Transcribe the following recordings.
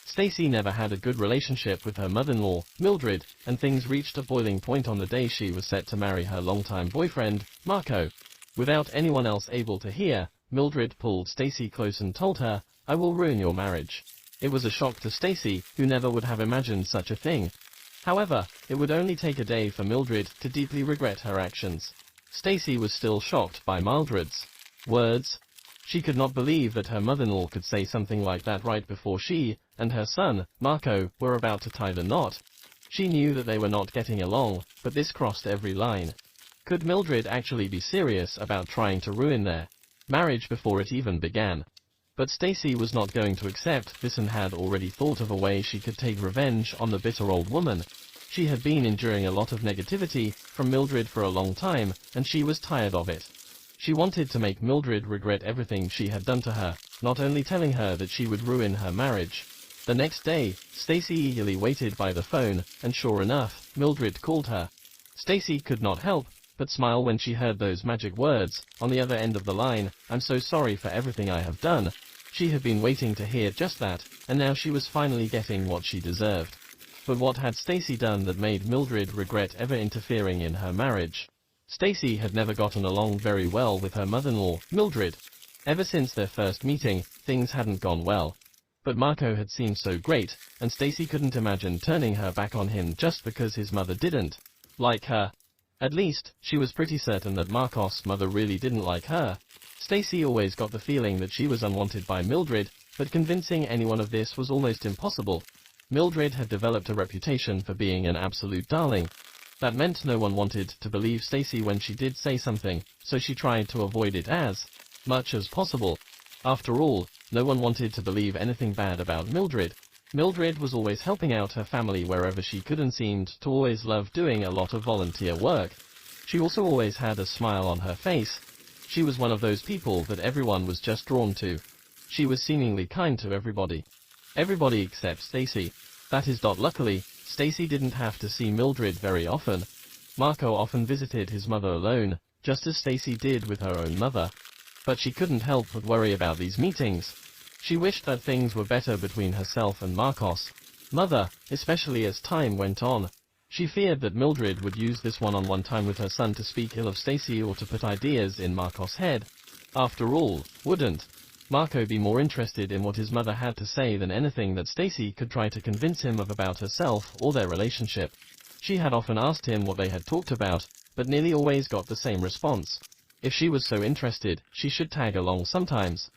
Stacy never had a good relationship with her mother-in-law, Mildred, and things reached a boiling point on the day she was set to marry her longtime boyfriend, Marco. Without anyone else able to hear, Mildred pulled Stacy close and told her, "I will ruin your marriage." It was a shock to Stacy, who never would have imagined such a thing. However, it would only take a day for Mildred to deeply regret her actions. Stacy was still shocked by Mildred's words. She could not believe that her mother-in-law could say something like that right before she and her son, Marco, were about to tie the knot. She knew that they were not getting along, but this crossed every line. Could Mildred actually be serious about trying to ruin their marriage before it even began? But Stacy was not going to accept this and had already thought of a way she could take revenge on the bitter old woman. She had been enduring a lot of negativity from Mildred for a long time, and she was tired of it. She wanted to make Mildred regret everything she had done to her, not only telling her that she would ruin her marriage. The next day, Stacy eagerly waited by the phone, and sure enough, Mildred called her. Stacy could not help but smile when she heard those magic words on the other end of the line, "I'm so sorry for everything I have done." She had been waiting to hear just that, and now she was finally getting what she deserved. But what had Stacy done that made Mildred regret ever interfering in her marriage? Stacy had never gotten along very well with her mother-in-law, Mildred. Ever since their first meeting, things hadn't gone well. But Marco had seemed so great, and Stacy couldn't imagine turning her back on him just because his mother didn't like her. At least, she was pretty certain that Marcos' mother really didn't like her. Stacy always got the feeling that she was unwanted by Mildred, but convincing anyone of this was almost impossible. Mildred had developed a reputation for being an absolute darling. That meant no one wanted to believe Stacy when she did say something, so she tried to avoid it as much as possible. After all, no one wanted to believe anything bad about Mildred. Mildred was always helping out her family wherever she could and seemed to always love doing a lot of volunteer work. She also always had a smile on her face. She was one of those people that everyone was just drawn to. She was seemingly kind to everybody. Everybody except Stacy. That is. Luckily, Stacy didn't have to see Mildred very often. Marco often visited his mother alone, just as Stacy did with her own mother. But she couldn't help but worry about these meetings. She wished that things were better between herself and Marcos' mother, especially as time went on. She feared that Mildred would use this one-on-one time with her son to speak ill of Stacy or to put ideas in Marcos' head. After all, wouldn't Marco be more interested in what his mother had to say than anything that Stacy could try to convince him of about herself or their relationship? She had often asked him what they had talked about, but nearly always got the same response. If she was so interested, she should tag along sometimes.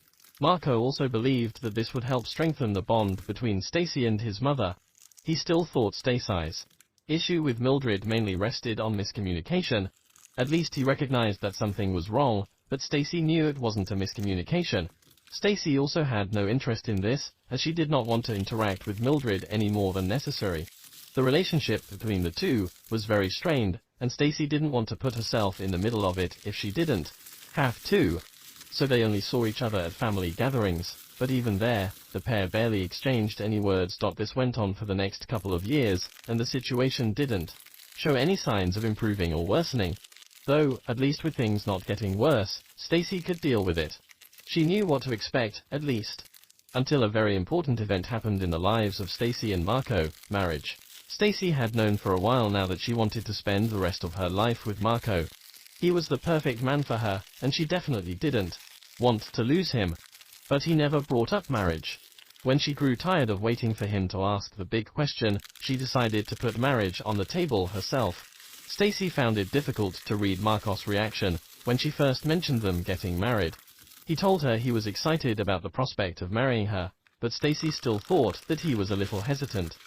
Marco also believed that this would help strengthen the bond between Stacy and his mother. He still thought Stacy's issue with Mildred mainly rested on miscommunication. At least he recognized that something was wrong, but Stacy knew it wasn't a miscommunication. Stacy also had no interest in this, as she did not want to interact with Mildred any more than necessary. The relationship between the two was very strained, and Stacy didn't want to put herself in the middle of it if she didn't have to. So they only saw each other at family gatherings, but even there, the pair barely exchanged any words. This went on for the next couple of years, and the situation didn't show any signs of improving or worsening. Though, at least with things not getting worse, Stacy could deal with it. She knew what to expect, at least. Until a very important event happened in the lives of Stacy and Marco: marriage. Stacy had known for a while now that she wanted to spend the rest of her life with Marco. He was the perfect man for her, and she definitely didn't want to lose him. But he never brought up marriage. When she grew tired of waiting for him to ask the big question, she decided to put marriage on the table herself. Stacy found it difficult to read Marcos' reaction when she first mentioned them getting married. He told her he was excited about the prospect of marrying her, but Stacy still thought that he was a little hesitant.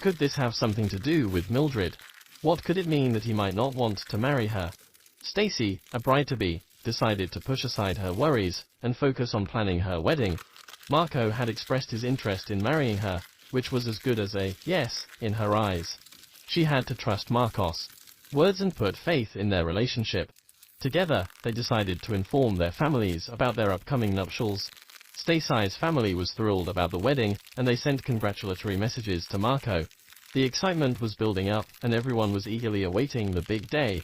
Could this have something to do with Mildred? What could it mean that he might not want to marry her? Stacy, a bride-to-be, decided to push aside her worries and focus on planning her wedding. Marco had expressed his interest in marrying her, which was as good as a yes in her eyes. She had to trust Marcos' words and put faith in their relationship. Together, they decided to inform their families about their upcoming nuptials. Stacy's family was thrilled about the wedding, and they sent congratulatory messages to Marco. The excitement was building up, and everyone was eagerly awaiting the big day.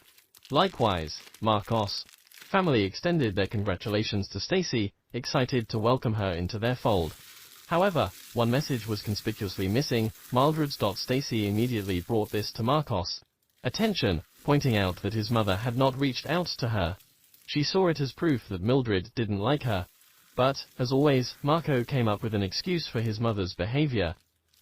Likewise, Marcos' family extended their congratulations to Stacy, excited to welcome her into their fold. However, one message was conspicuously missing. Mildred's. Stacy immediately brought this to Marcos' attention, pointing out that his mother had not reached out to her. She saw it as proof that Mildred didn't like her. But, as always, Marco came up with an excuse for his mother's behavior.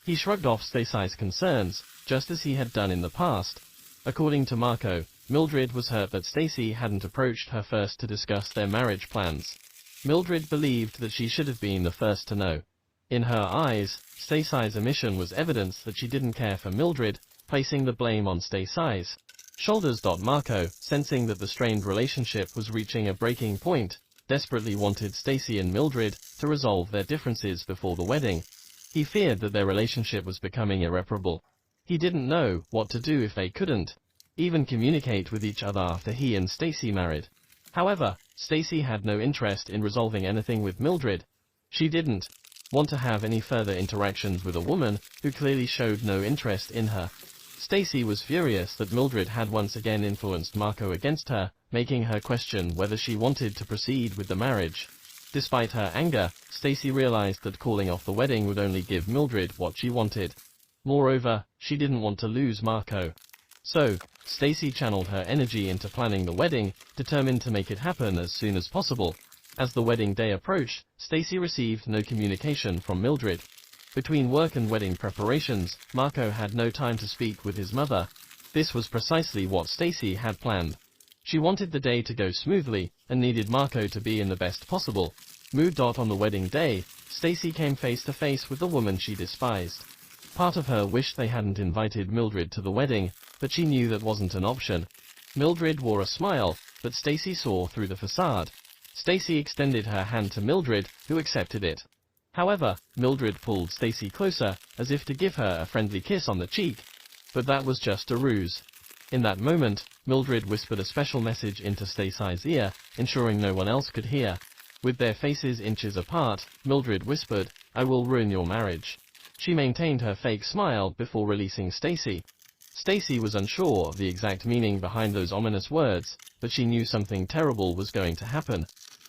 He shrugged off Stacy's concerns, just as he had done in the past. According to Marco, Mildred was hurt that Stacy hadn't approached her first to discuss their marriage plans. Mildred believed that she should have been the first to know. In her eyes, Stacy's omission was evidence that she didn't care for Mildred, placing the blame on Stacy's shoulders. Marco, sensing that the strained relationship was reaching a breaking point, desperately wanted Stacy and Mildred to resolve their differences before the wedding. He feared that their relationship was becoming irreparable. He didn't know what to do if they couldn't even communicate with each other after he and Stacy married. However, Stacy had no interest in resolving anything with Mildred. She didn't want to have any further interactions with a woman who clearly showed no interest in her. Stacy was furious that Mildred had once again influenced Marco against her, making her question whether she wanted to proceed with the marriage. Despite her anger, Stacy realized that calling off the wedding would only give Mildred what she wanted. Moreover, she didn't want to lose Marco. So, Stacy channeled her energy into planning the wedding, determined to make it happen as soon as possible. As the wedding day approached, Stacy received no communication from Mildred. Between work and wedding preparations, Marco had no time to speak with his mother. This was precisely what Stacy had planned. She wanted the day to go smoothly, and needed Marco to be in the best possible mood. On the wedding day, Stacy came face to face with the woman she despised. Part of her wished they hadn't invited Mildred to the wedding, but she knew that wasn't an option. Mildred wore a smile, but Stacy saw through the facade. Stacy extended her hand to Mildred, who accepted it. However, Mildred pulled Stacy closer, as if to give her a friendly kiss on the cheek. But that was just a ruse. In that moment, Mildred whispered a special message into Stacy's ear, ensuring no one else could hear. With their faces inches apart, Mildred whispered, "I will ruin your marriage." She maintained her fake smile before releasing Stacy. Stacy was unsure of the exact meaning behind those ominous words, but she knew something terrible was going to happen.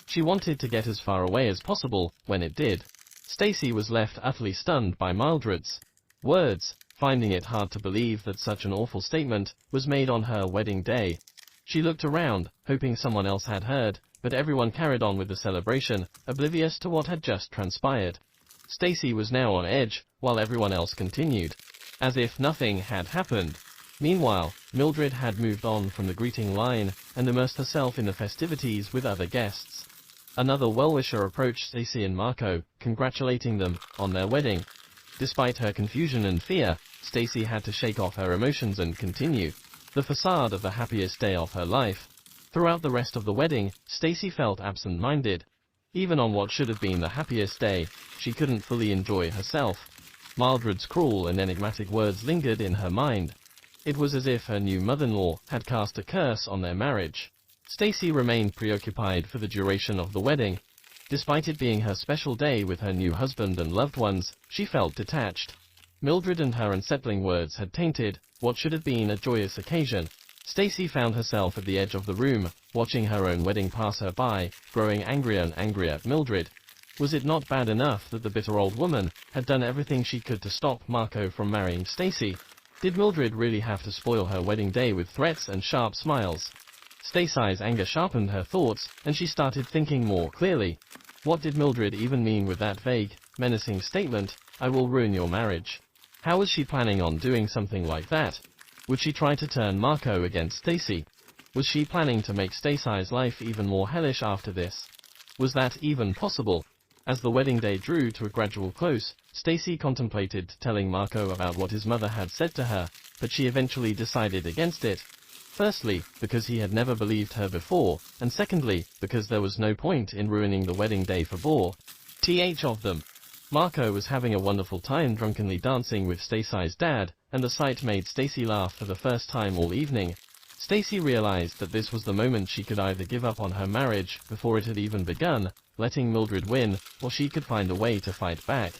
She wanted to get as far away as possible when it did. Stacy was left utterly stunned by Mildred's words, finding it hard to believe that such an awful statement was made on her wedding day. She looked around, hoping someone else had heard, but everyone carried on with the celebration, oblivious to what had just transpired. Stacy was now on edge, while everyone else continued, as if nothing had happened. Meanwhile, Mildred had moved on from the greeting line, and immersed herself in the festivities with other guests. Another well-wisher approached Stacy and Marco, congratulating them on their wedding. Despite her confusion and fear, Stacy had to shake off her emotions and continue the facade of the happiest day of her life. Throughout the rest of the wedding, Stacy felt absent-minded. Even on what should have been the happiest day, she couldn't fully enjoy herself. Mildred's cruel and enigmatic words lingered in her mind. It was as if her new mother-in-law had cast a curse on their marriage. Stacy remained preoccupied for the duration of the wedding. Despite it being her special day with her new husband and loved ones, she felt detached. Mildred and her unsettling words had tainted what should have been a joyous occasion. Stacy found herself at the edge of the room, watching her own wedding pass her by, growing angrier and angrier at Mildred. Was it not bad enough that the bitter old woman had done everything she could to stop Marco from marrying Stacy? Did Mildred really have to spoil her wedding day with threats and sharp smiles? Stacy's anger sharpened her thoughts, and she started thinking more clearly. What did Mildred even mean with that vague, menacing statement, "I will ruin your marriage"? How was she planning on doing something like that? Would she try to turn Marco against Stacy? Was she planning to make Stacy's life even more hellish after this? Was that even possible? As the wedding day drew to a gradual close, Stacy contemplated telling Marco about what his mother had said to her, but she eventually decided against it. Firstly, because he had never believed her before, and secondly, because there was no point in ruining the wedding day for both of them. Marco was having a wonderful time drunkenly dancing with Stacy's dad, and the sight made Stacy laugh for the first time all evening. Stacy realized that this was the moment she could either give up on her marriage before it had even begun, letting Mildred win, or she could find a way to fight back.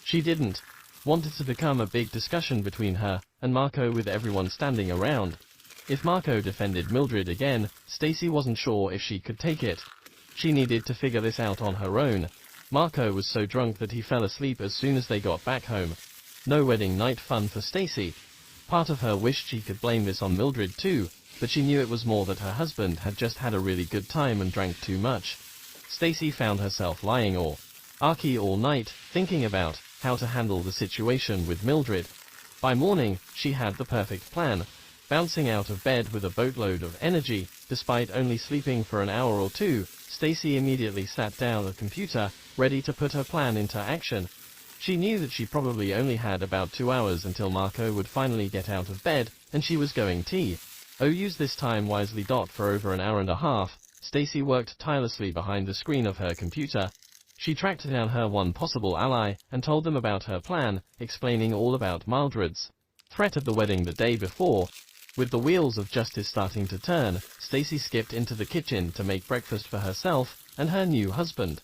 She didn't want it to become a big discussion between her and Marco with everyone standing around. If Marco defended Mildred again, Stacy wasn't sure if she could take it. She needed to figure this out on her own. Marco was so drunk that he fell asleep as soon as they got back home. No wedding night fun for Stacy. Part of her wished she could blame this on Mildred too, but she knew it was more that her husband had just had a really good time and drank too much. Stacy found herself lying all night, thinking about how to handle the situation with Mildred. By morning, she had the perfect plan. Bouncing out of bed with a boatload of energy, despite only sleeping for an hour or two, Stacy immediately sat down at the computer, ready to put her plan into action. She knew that she probably only had about 2 hours until Marco would finally get out of bed, and she was going to use this time wisely. For over an hour and a half, Stacy worked tirelessly behind the screen of her computer. She tracked down her one possible ally, and told them about her plan, explaining all about Mildred's threat at the wedding the day before. With the wheels of justice starting to turn, Stacy skipped into the kitchen to make breakfast for herself and her new husband.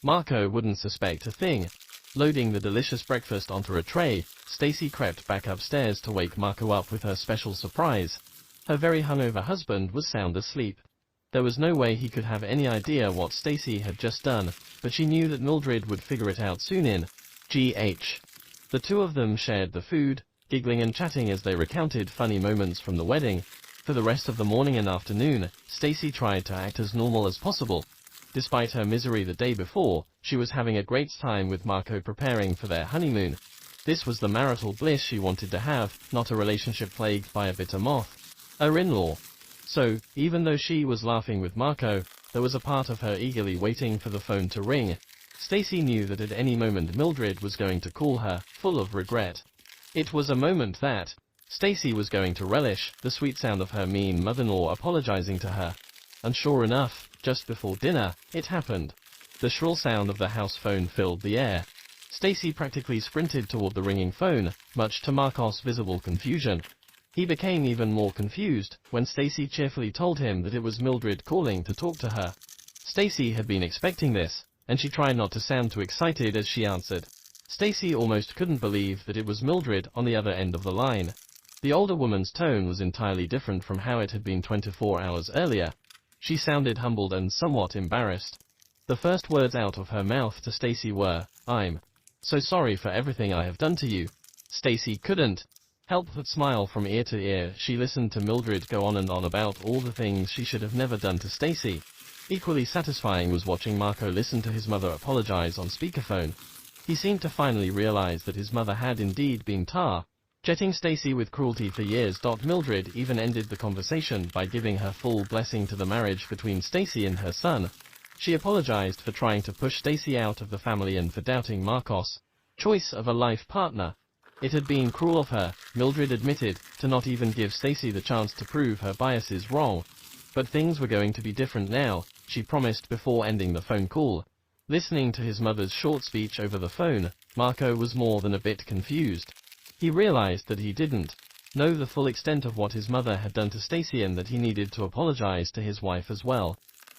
Marco wouldn't suspect a thing. Loading the delicious breakfast onto a tray, Stacy crept back upstairs to wake Marco up with her special surprise. Her very hungover husband was sound asleep. There was no way he could have any idea what Stacy had just done, but she knew that Mildred would figure it out soon. The two of them shared the food, giggling and chatting as they recounted funny moments from the wedding. For the rest of the morning and afternoon, Stacy tried to act as normal as possible. Despite her misery the day before, she was having a great time with Marco preparing for their honeymoon. This was the marital bliss she wanted to have, not a relationship plagued by a bitter moth. Her in-law. So, even though she was laughing with Marco, there was a part of her eagerly waiting for the phone to ring. Stacy knew that at any moment Mildred was going to call her, full of regret. It was a moment that Stacy was going to relish, the sweet sound of her mean mother-in-law apologizing to her. And sure enough, just before dinner, it happened. The shrill sound of the house phone filled the air. Stacy practically sprinted toward the ringing phone, much to Marcos' visible confusion. He became even more confused when Stacy cheerfully told him that it was Mildred calling to talk to her. Stacy had been expecting this, and she tried not to sound too excited as she answered. Stacy almost couldn't believe that it was Mildred on the other end of the line. The older woman's tone was entirely different from how it had been 24 hours earlier. She sounded humbled and somewhat embarrassed. The first words out of her mouth to Stacy were, "I'm so sorry for everything I have done to you." Stacy couldn't help but smile from ear to ear. She listened to Mildred go on and on about all the things she should have never done to Stacy. Equally satisfying was watching Marco listen to his mother apologize on speakerphone. He seemed to finally realize that his mother had indeed been jetting Stacy with cruelty for years. Mildred even ended the conversation by giving her full blessing to the marriage between Stacy and her son. She apologized for trying to push Stacy out of the family and for doubting Marcos' choice of a life partner. It had been cruel of her, Mildred admitted, to not even give Stacy the chance to prove her biases wrong. But things were going to be different now, she promised before ending the phone call. Listening to his mother's short speech over the phone, Marco was more than a bit confused. He realized that he didn't know the full extent of what his mother had done to Stacy and that he needed to apologize to his wife as well.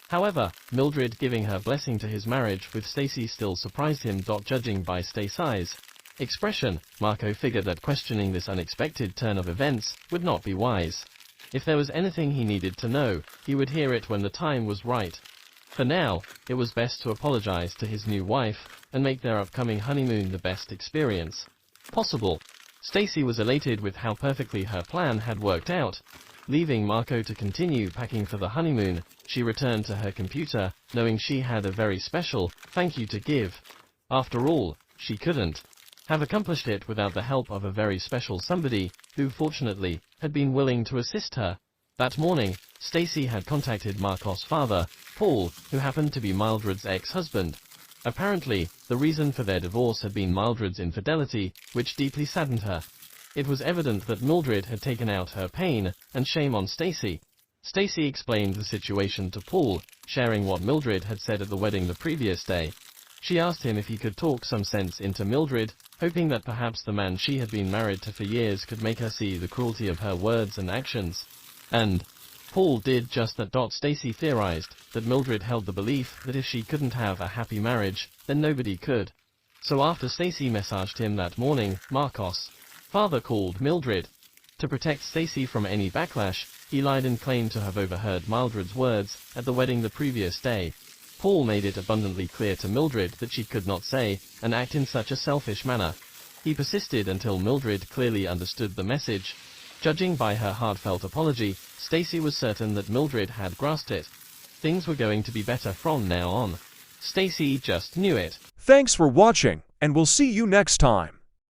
However, Mildred giving her blessing to his marriage with Stacy still surprised him. Judging by Stacy's expression, Marco figured that questioning this unexpected turn of events would not be wise. If there was anything he needed to know, he would hear it when the time was right. For now, it was best to apologize to his new wife and make their upcoming honeymoon the best experience possible. Stacy was elated with how perfectly her plan had worked out. Leaving Marco to continue packing for the honeymoon, she returned to her computer, knowing she had a very special thank you to give. After all, she couldn't have accomplished it without the help of a very special somebody, who fortunately had been willing to assist her. That morning, Stacy had contacted Marcos' father, Paul, who happened to be Mildred's ex-husband. Apparently, the reason for their divorce had been Mildred's infidelity, which deeply saddened her. It was evident that Mildred had taken out her pain and shame on Stacy. Stacy explained the situation to Paul, sharing what Mildred had said at the wedding the previous day. She asked him if he could talk some sense into Mildred, hoping that perhaps the man she had been married to for years could make her see the cruelty of her words and actions. And Paul did just that. Stacy theorized that Mildred held the belief that if she couldn't have a happy marriage, then nobody could. So after Stacy messaged him that morning, Marcos' father called Mildred. To protect Stacy from any backlash, he lied and claimed to have overheard Mildred's words at the wedding the previous day. Paul made it abundantly clear to Mildred that she could not say and act in such a selfish manner. He persisted until Mildred clearly understood the message. Judging by her heartfelt apology, Stacy was certain that Mildred had grasped it. Things were going to be better from now on. Stacy just knew it. Thanks for watching, and we'll see you next time.